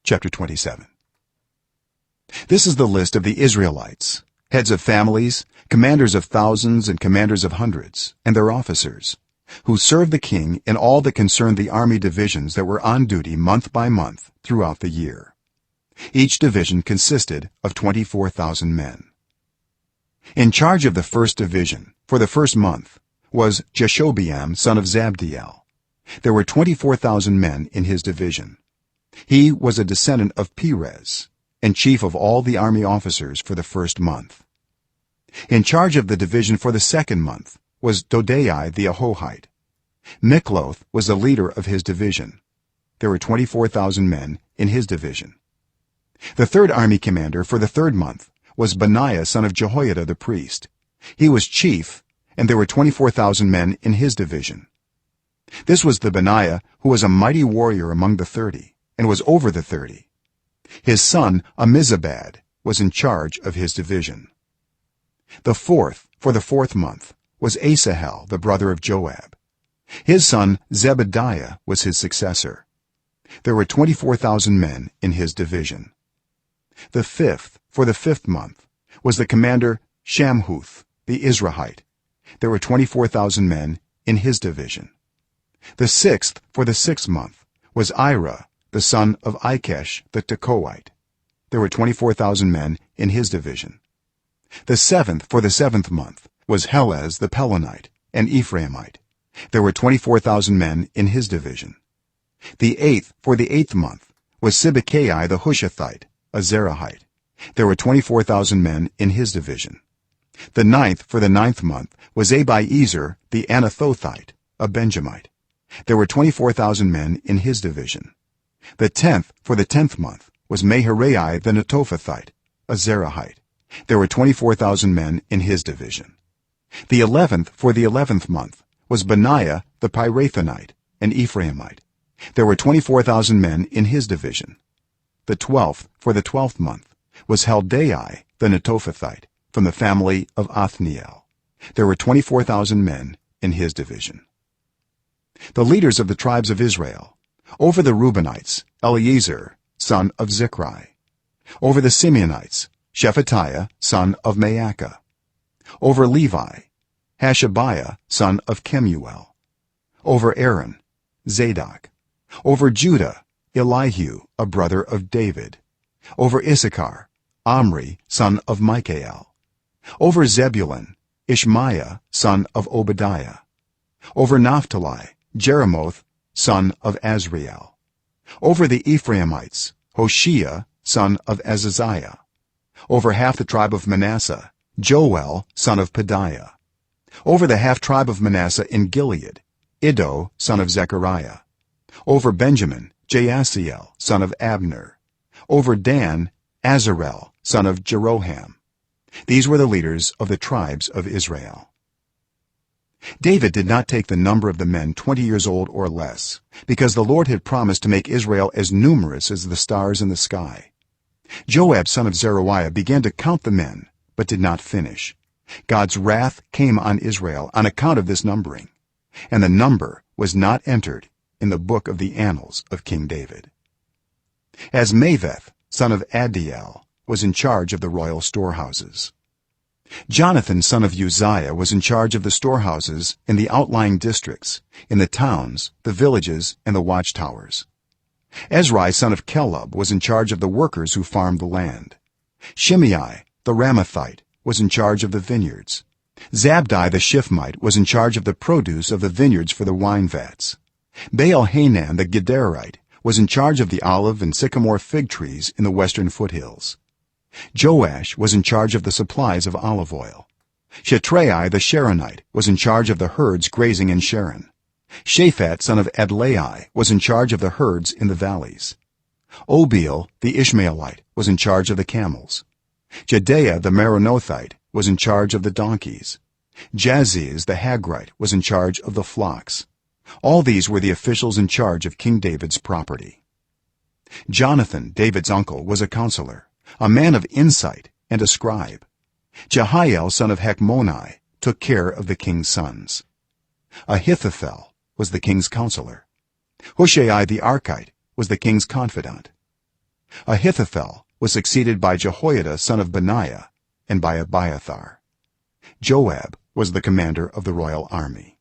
chapter 27. This is the list of the Israelites, heads of families, commanders of thousands and commanders of hundreds, and their officers, who served the king in all that concerned the army divisions that were on duty month by month throughout the year. Each division consisted of 24,000 men. In charge of the first division for the first month was Jeshobeam son of Zabdiel. There were 24,000 men in his division. He was a descendant of Perez and chief of all the army officers for the first month. In charge of the division for the second month was Dodai the Ahohite. Mikloth was the leader of his division. There were 24,000 men in his division. The third army commander for the third month was Benaiah son of Jehoiada the priest. He was chief, and there were 24,000 men in his division. This was the Benaiah who was a mighty warrior among the 30 and was over the 30. His son Ammizabad was in charge of his division. The fourth for the fourth month was Asahel the brother of Joab. His son Zebediah was his successor. There were 24,000 men in his division. The fifth for the fifth month was the commander Shamhuth the Israelite. There were 24,000 men in his division. The sixth for the sixth month was Ira the son of Ikesh the Tekoite. There were 24,000 men in his division. The seventh for the seventh month was Helez the Pelonite, an Ephraimite. There were 24,000 men in his division. The eighth for the eighth month was Sibbecai the Hushathite, a Zerahite. There were 24,000 men in his division. The ninth for the ninth month was Abiezer the Anathothite, a Benjamite. There were 24,000 men in his division. The 10th for the 10th month was Maharai the Netophathite, a Zerahite. There were 24,000 men in his division. The 11th for the 11th month was Benaiah the Pirathonite, an Ephraimite. There were 24,000 men in his division. The 12th for the 12th month was Heldai the Netophathite, from the family of Othniel. There were 24,000 men in his division. The leaders of the tribes of Israel: over the Reubenites, Eleazar son of Zichri; over the Simeonites, Shephatiah son of Maacah; over Levi, Hashabiah son of Kemuel; over Aaron, Zadok; over Judah, Elihu a brother of David; over Issachar, Omri son of Michael; over Zebulun, Ishmaiah son of Obadiah; over Naphtali, Jeremoth son of Azriel; over the Ephraimites, Hoshea son of Azaziah; over half the tribe of Manasseh, Joel son of Pedaiah; over the half tribe of Manasseh in Gilead, Iddo son of Zechariah; over Benjamin, Jaasiel son of Abner; over Dan, Azarel son of Jeroham. These were the leaders of the tribes of Israel. David did not take the number of the men 20 years old or less, because the Lord had promised to make Israel as numerous as the stars in the sky. Joab son of Zeruiah began to count the men, but did not finish. God's wrath came on Israel on account of this numbering, and the number was not entered in the book of the annals of King David. As Maveth son of Adiel was in charge of the royal storehouses. Jonathan son of Uzziah was in charge of the storehouses in the outlying districts, in the towns, the villages, and the watchtowers. Ezri son of Caleb was in charge of the workers who farmed the land. Shimei the Ramathite was in charge of the vineyards. Zabdi the Shifmite was in charge of the produce of the vineyards for the wine vats. Baal-Hanan the Gederite was in charge of the olive and sycamore fig trees in the western foothills. Joash was in charge of the supplies of olive oil. Shetrai the Sharonite was in charge of the herds grazing in Sharon. Shaphat son of Adlai was in charge of the herds in the valleys. Obil the Ishmaelite was in charge of the camels. Jehdeiah the Meronothite was in charge of the donkeys. Jaziz the Hagrite was in charge of the flocks. All these were the officials in charge of King David's property. Jonathan, David's uncle, was a counselor, a man of insight and a scribe. Jehiel son of Hachmoni took care of the king's sons. Ahithophel was the king's counselor. Hushai the Archite was the king's confidant. Ahithophel was succeeded by Jehoiada son of Benaiah and by Abiathar. Joab was the commander of the royal army.